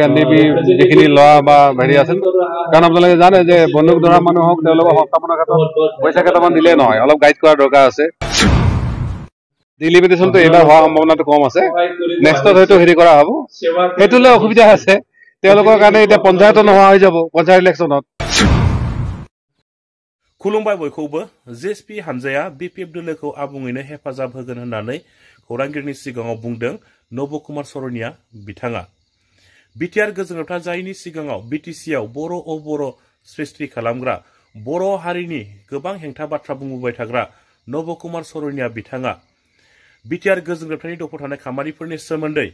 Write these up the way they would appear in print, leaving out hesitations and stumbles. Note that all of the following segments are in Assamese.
এনডিপি যিখিনি লোৱা বা হেৰি আছিল কাৰণ আপোনালোকে জানে যে বন্দুক ধৰা মানুহক তেওঁলোকৰ সংস্থাপনৰ ক্ষেত্ৰত পইচা কেইটামান দিলে নহয় অলপ গাইড কৰাৰ দৰকাৰ আছে ডিলিমিটেশ্যনটো এইবাৰ হোৱাৰ সম্ভাৱনাটো কম আছে নেক্সটত হয়তো হেৰি কৰা হ'ব সেইটোলৈ অসুবিধা আছে তেওঁলোকৰ কাৰণে এতিয়া পঞ্চায়তো নোহোৱা হৈ যাব পঞ্চায়ত ইলেকশ্যনত खुलुमबाय बयखौबो जेएसपी हानजाया बिपिएफ दोलोखौ आबुङैनो हेफाजाब होगोन होननानै खौरांगिरिनि सिगाङाव बुंदों नब कुमार सरनिया बिथाङा बिटिआर गोजोनथाव जायनि सिगाङाव बिटिसिआव बर' अबर' सृष्टि खालामग्रा बर' हारिनि गोबां हेंथा बाथ्रा बुंबोबाय थाग्रा नब कुमार सरनिया बिथाङा बिटिआर गोजोनथावनि दफाव थानाय खामानिफोरनि सोमोन्दै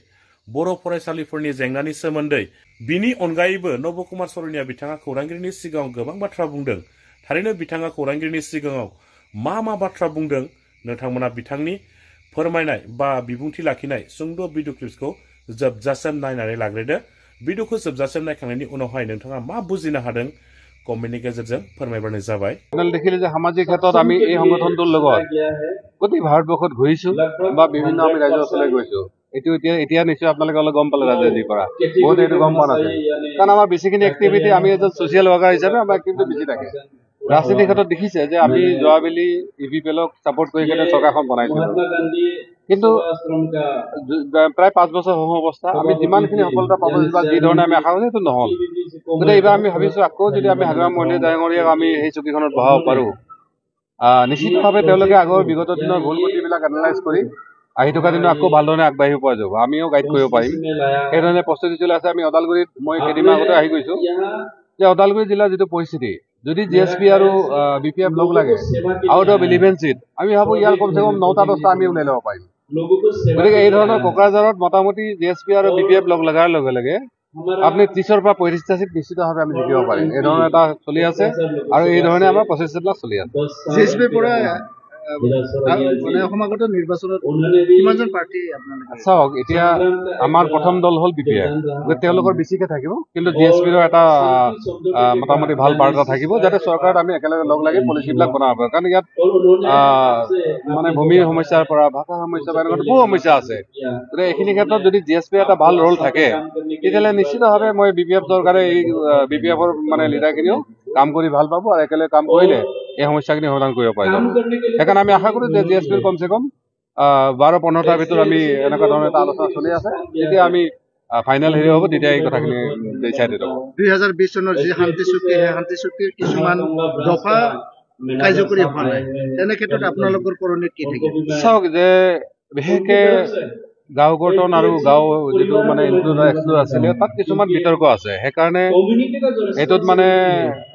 बर' फरायसालिफोरनि जेंनानि सोमोन्दै बिनि अनगायैबो नब कुमार सरनिया बिथाङा खौरांगिरिनि सिगाङाव गोबां बाथ्रा बुंदों थारैनो बिथाङा खौरांगिरिनि सिगाङाव मा बाथ्रा बुंदों नोंथांमोना बिथांनि फोरमायनाय बा बिबुंथि लाखिनाय सुंद' भिडिअ क्लिप्सखौ जोबजासिम नायनानै लाग्रोदो भिडिअखौ जोबजासिम नायखांनायनि उनावहाय नोंथाङा मा बुजिनो हादों कमेन्टनि गेजेरजों फोरमायबानो जाबाय দেখিলে যে সামাজিক ক্ষেত্ৰত আমি এই সংগঠনটোৰ লগত গোটেই ভাৰতবৰ্ষত ঘূৰিছো বা বিভিন্ন আমি ৰাজ্যৰ ওচৰলৈ গৈছো এইটো এতিয়া নিশ্চয় আপোনালোকে অলপ গম পালে ৰাজনীতিৰ পৰা বহুত এইটো গম পোৱা নাছিল কাৰণ আমাৰ বেছিখিনি এক্টিভিটি আমি এজন ছ'চিয়েল ৱৰ্কাৰ হিচাপে আমাৰ এক্টিভিটি বেছি থাকে ৰাজনীতিৰ ক্ষেত্ৰত দেখিছে যে আমি যোৱাবেলি ইভিপিএলক ছাপোৰ্ট কৰি কেনে চৰকাৰখন বনাইছিলো কিন্তু প্ৰায় 5 বছৰ হোৱা অৱস্থা আমি যিমানখিনি সফলতা পাব বা যি ধৰণে আমি আশা কৰিছো সেইটো নহ'ল গতিকে এইবাৰ আমি ভাবিছো আকৌ যদি আমি হাজোৰাম মহিলা ডাঙৰীয়াক আমি সেই চকীখনত বহাব পাৰো নিশ্চিতভাৱে তেওঁলোকে আগৰ বিগত দিনৰ ভুল ত্ৰুটিবিলাক এনালাইজ কৰি আহি থকা দিনত আকৌ ভালধৰণে আগবাঢ়িব পৰা যাব আমিও গাইড কৰিব পাৰিম সেইধৰণে প্ৰস্তুতি চলি আছে আমি ওদালগুৰিত মই কেইদিনমান আগতে আহি গৈছো যে ওদালগুৰি জিলাৰ যিটো পৰিস্থিতি যদি জিএছপি আৰু বিপিএফ লগ লাগে আউট অফ 11 চিট আমি ভাবো ইয়াৰ কমচে কম 9টা 10টা আমি ওলাই ল'ব পাৰিম গতিকে এই ধৰণৰ কোকৰাঝাৰত মোটামুটি জিএছপি আৰু বিপিএফ লগ লগাৰ লগে লগে আপুনি 30ৰ পৰা 35টা চিট নিশ্চিতভাৱে আমি জিকিব পাৰিম এই ধৰণৰ এটা চলি আছে আৰু এই ধৰণে আমাৰ প্ৰচেষ্টাবিলাক চলি আছে জিএছপিৰ পৰা মানে সমাগত নিৰ্বাচনত কিমানজন প্ৰাৰ্থী আপোনালোকে চাওক এতিয়া আমাৰ প্ৰথম দল হ'ল বিপিএফ তেওঁলোকৰ বেছিকে থাকিব কিন্তু জিএছপিৰ এটা মোটামুটি ভাল বাৰ্তা থাকিব যাতে চৰকাৰত আমি একেলগে লগ লাগি পলিচিবিলাক বনাব পাৰোঁ কাৰণ ইয়াত মানে ভূমিৰ সমস্যাৰ পৰা ভাষা সমস্যা বা এনেকুৱা বহু সমস্যা আছে গতিকে এইখিনি ক্ষেত্ৰত যদি জিএছপিৰ এটা ভাল ৰোল থাকে তেতিয়াহ'লে নিশ্চিতভাৱে মই বিপিএফ চৰকাৰে এই বিপিএফৰ মানে লিডাৰখিনিও কাম কৰি ভাল পাব আৰু একেলগে কাম কৰিলে এই সমস্যাখিনি সমাধান কৰিব পাৰিব সেইকাৰণে আমি আশা কৰোঁ যে জিএছপিৰ কমচে কম 12-15টাৰ ভিতৰত আমি এনেকুৱা ধৰণৰ এটা আলোচনা চলি আছে যেতিয়া আমি ফাইনেল হেৰি হ'ব তেতিয়া এই কথাখিনি ডিচাইডেড হ'ব 2020 চনৰ যি শান্তি চুক্তি সেই শান্তি চুক্তিৰ কিছুমান দফা কাৰ্যকৰী হোৱা নাই তেনে ক্ষেত্ৰত আপোনালোকৰ কৰণীয় কি থাকিব চাওক যে বিশেষকৈ গাঁও গঠন আৰু গাঁও যিটো মানে ইনক্লুডাৰ এক্সক্লুড আছিলে তাত কিছুমান বিতৰ্ক আছে সেইকাৰণে এইটোত মানে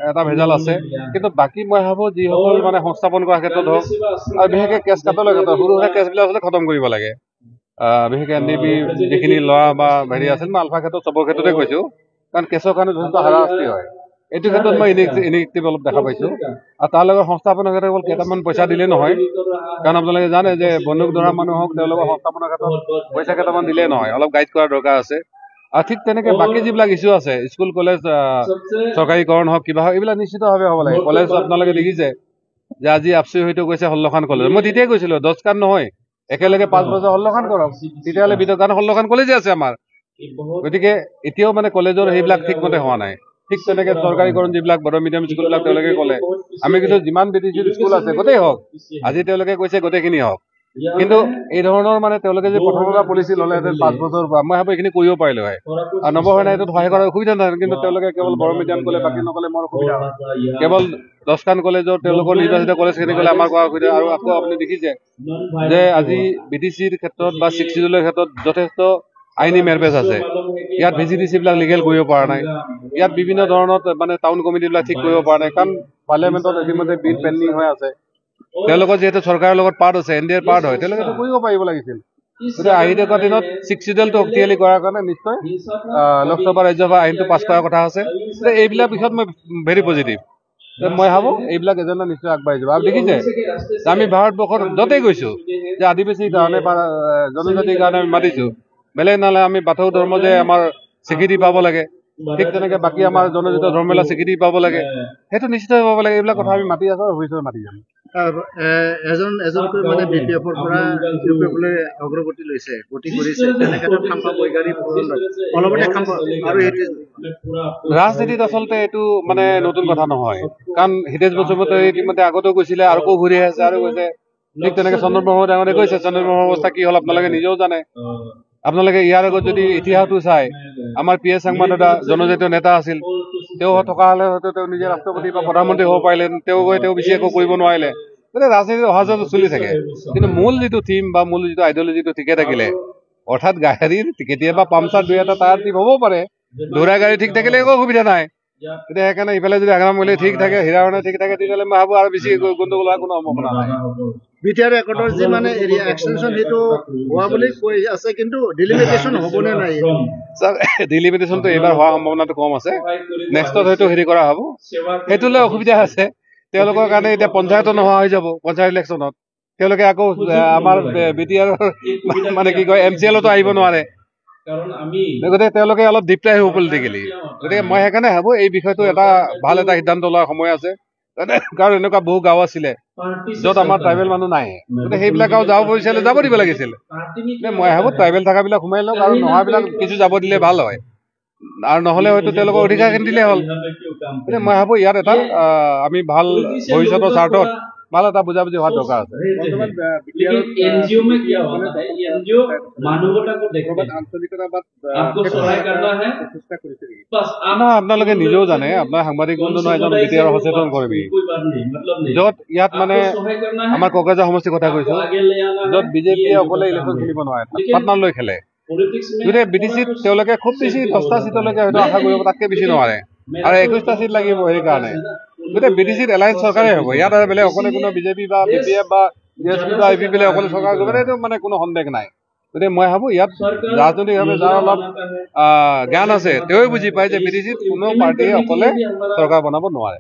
এটা ভেজাল আছে কিন্তু বাকী মই ভাবোঁ যিসকল মানে সংস্থাপন কৰাৰ ক্ষেত্ৰত হওক আৰু বিশেষকৈ কেছ কাটলৰ ক্ষেত্ৰত সৰু সুৰা কেছবিলাক আচলতে খতম কৰিব লাগে বিশেষকৈ এনডিপি যিখিনি লোৱা বা হেৰি আছিল মই আলফা ক্ষেত্ৰত চবৰ ক্ষেত্ৰতে কৈছোঁ কাৰণ কেছৰ কাৰণে যথেষ্ট হাৰাশাস্তি হয় এইটো ক্ষেত্ৰত মই ইনএক্টিভ অলপ দেখা পাইছোঁ আৰু তাৰ লগত সংস্থাপনৰ ক্ষেত্ৰত কেৱল কেইটামান পইচা দিলে নহয় কাৰণ আপোনালোকে জানে যে বন্দুক ধৰা মানুহক তেওঁলোকৰ সংস্থাপনৰ ক্ষেত্ৰত পইচা কেইটামান দিলে নহয় অলপ গাইড কৰাৰ দৰকাৰ আছে আৰু ঠিক তেনেকৈ বাকী যিবিলাক ইছ্যু আছে স্কুল কলেজ চৰকাৰীকৰণ হওক কিবা হওক এইবিলাক নিশ্চিতভাৱে হ'ব লাগে কলেজ আপোনালোকে দেখিছে যে আজি আপচি হয়তো গৈছে 16খন কলেজ মই তেতিয়াই কৈছিলোঁ 10খন নহয় একেলগে 5 বছৰ 16খন কৰক তেতিয়াহ'লে কাৰণ 16খন কলেজে আছে আমাৰ গতিকে এতিয়াও মানে কলেজৰ সেইবিলাক ঠিকমতে হোৱা নাই ঠিক তেনেকৈ চৰকাৰীকৰণ যিবিলাক বড়ো মিডিয়াম স্কুলবিলাক তেওঁলোকে ক'লে আমি কিন্তু যিমান বিদেশী স্কুল আছে গোটেই হওক আজি তেওঁলোকে কৈছে গোটেইখিনি হওক কিন্তু এই ধৰণৰ মানে তেওঁলোকে যে প্ৰথমতে পলিচি ল'লেহেঁতেন 5 বছৰ পৰা মই ভাবোঁ এইখিনি কৰিব পাৰিলে হয় আৰু নৱসেনা এইটোত সহায় কৰাৰ অসুবিধা নহয় কিন্তু তেওঁলোকে কেৱল বড়ো মিডিয়াম ক'লে বাকী নক'লে মোৰ অসুবিধা হয় কেৱল 10খন কলেজৰ তেওঁলোকৰ নিৰ্বাচিত কলেজখিনি ক'লে আমাৰ কৰা অসুবিধা আৰু আকৌ আপুনি দেখিছে যে আজি বিটিচিৰ ক্ষেত্ৰত বা 6 চিডিউলৰ ক্ষেত্ৰত যথেষ্ট আইনী মেৰপেচ আছে ইয়াত ভিজিডিচিবিলাক লিগেল কৰিব পৰা নাই ইয়াত বিভিন্ন ধৰণৰ মানে টাউন কমিটিবিলাক ঠিক কৰিব পৰা নাই কাৰণ পাৰ্লিয়ামেণ্টত ইতিমধ্যে বিল পেণ্ডিং হৈ আছে তেওঁলোকৰ যিহেতু চৰকাৰৰ লগত পাৰ্ট আছে এনডিএৰ পাৰ্ট হয় তেওঁলোকে এইটো কৰিব পাৰিব লাগিছিল গতিকে আহি থকা দিনত 6 চিডিউলটো শক্তিশালী কৰাৰ কাৰণে নিশ্চয় লোকসভা ৰাজ্যসভা আইনটো পাছ কৰাৰ কথা আছে এইবিলাক বিষয়ত মই ভেৰি পজিটিভ মই ভাবোঁ এইবিলাক এজেণ্ডা নিশ্চয় আগবাঢ়ি যাব আৰু দেখিছে আমি ভাৰতবৰ্ষত য'তেই গৈছোঁ যে আদিবাসীৰ কাৰণে বা জনজাতিৰ কাৰণে আমি মাতিছোঁ বেলেগ নহ'লে আমি বাথৌ ধৰ্ম যে আমাৰ স্বীকৃতি পাব লাগে ঠিক তেনেকৈ বাকী আমাৰ জনজাতীয় ধৰ্মবিলাক স্বীকৃতি পাব লাগে সেইটো নিশ্চিত পাব লাগে এইবিলাক কথা আমি মাতি আছোঁ আৰু ভৱিষ্যতে মাতি যাম এজনকৈ মানে BPF-ৰ পৰা UPF-লৈ অগ্ৰগতি লৈছে, গতি কৰিছে, তেনে ক্ষেত্ৰত খাম্পা বৈগাৰী অলপতে খাম্পা আৰু ৰাজনীতিত আচলতে এইটো মানে নতুন কথা নহয়, কাৰণ হিতেশ বসুমতাৰী ইতিমধ্যে আগতেও কৈছিলে আৰু আকৌ ঘূৰি আছে আৰু কৈছে, ঠিক তেনেকে চন্দন ব্ৰহ্ম ডাঙৰে কৈছে। চন্দন ব্ৰহ্মৰ অৱস্থা কি হ'ল আপোনালোকে নিজেও জানে। আপোনালোকে ইয়াৰ আগত যদি ইতিহাসটো চাই, আমাৰ PS চাংমা দাদা জনজাতীয় নেতা আছিল, তেওঁ থকা হলে হয়তো তেওঁ নিজে ৰাষ্ট্ৰপতি বা প্ৰধানমন্ত্ৰী হ'ব পাৰিলে, তেওঁ গৈ তেওঁ বেছি একো কৰিব নোৱাৰিলে। গতিকে ৰাজনীতিত অহা যোৱা চলি থাকে, কিন্তু মূল যিটো থিম বা মূল যিটো আইডিয়লজিটো ঠিকে থাকিলে, অৰ্থাৎ গাড়ীৰ কেতিয়াবা পামচাৰ দুই এটা টায়াৰ টিপ হ'ব পাৰে, দৌৰা গাড়ী ঠিক থাকিলে একো অসুবিধা নাই। গতিকে সেইকাৰণে ইফালে যদি আগ্ৰাম মৈলী ঠিক থাকে, হীৰাৰণে ঠিক থাকে, তেতিয়াহ'লে মই ভাবোঁ আৰু বেছি গণ্ডগোল হোৱাৰ কোনো সম্ভাৱনা নাই। BTR ৰেকৰ্ডৰ যি মানে এৰিয়া এক্সটেনশ্যন সেইটো হোৱা বুলি কৈ আছে, কিন্তু ডিলিমিটেশ্যন হ'বনে নাই? ডিলিমিটেশ্যনটো এইবাৰ হোৱাৰ সম্ভাৱনাটো কম আছে, নেক্সটত হয়তো হেৰি কৰা হ'ব। সেইটোলৈ অসুবিধা আছে তেওঁলোকৰ কাৰণে। এতিয়া পঞ্চায়তো নোহোৱা হৈ যাব পঞ্চায়ত ইলেকশ্যনত, তেওঁলোকে আকৌ আমাৰ BTR মানে কি কয় MCLতো আহিব নোৱাৰে। গতিকে তেওঁলোকে অলপ ডিপ্ৰাই হ'ব পলিটিকেলি। গতিকে মই সেইকাৰণে ভাবোঁ এই বিষয়টো ভাল এটা সিদ্ধান্ত লোৱাৰ সময় আছে, কাৰণ এনেকুৱা বহু গাঁও আছিলে য'ত আমাৰ ট্ৰাইবেল মানুহ নাই, গতিকে সেইবিলাক গাঁও যাব বিচাৰিলে যাব দিব লাগিছিল। মই ভাবোঁ ট্ৰাইবেল থকাবিলাক সোমাই লওক আৰু নহাবিলাক কিছু যাব দিলে ভাল হয়, আৰু নহ'লে হয়তো তেওঁলোকৰ অধিকাৰখিনি দিলে হ'ল। গতিকে মই ভাবোঁ ইয়াত এটা আমি ভাল ভৱিষ্যতৰ স্বাৰ্থত ভাল এটা বুজাবুজি হোৱাৰ দৰকাৰ আছে। আপোনালোকে নিজেও জানে, আপোনাৰ সাংবাদিক বন্ধু এজন BTR সচেতন কৰ্মী, য'ত ইয়াত মানে আমাৰ কোকৰাঝাৰ সমষ্টিৰ কথা কৈছো, য'ত BJPয়ে অকলে ইলেকশ্যন খেলিব নোৱাৰে, পাটনালৈ খেলে। গতিকে BTCত তেওঁলোকে খুব বেছি 10টা চিটলৈকে হয়তো আশা কৰিব, তাতকৈ বেছি নোৱাৰে, আৰু 21টা চিট লাগিব সেইকাৰণে। গতিকে BTCত এলায়েন্স চৰকাৰে হ'ব, ইয়াত আৰু বেলেগ অকলে কোনো BJP বা BPF বা BSP বা APP বেলেগ অকলে চৰকাৰ কৰিব, এইটো মানে কোনো সন্দেহ নাই। গতিকে মই ভাবোঁ ইয়াত ৰাজনৈতিকভাৱে যাৰ অলপ জ্ঞান আছে তেওঁৱে বুজি পায় যে BTCত কোনো পাৰ্টীয়ে অকলে চৰকাৰ বনাব নোৱাৰে।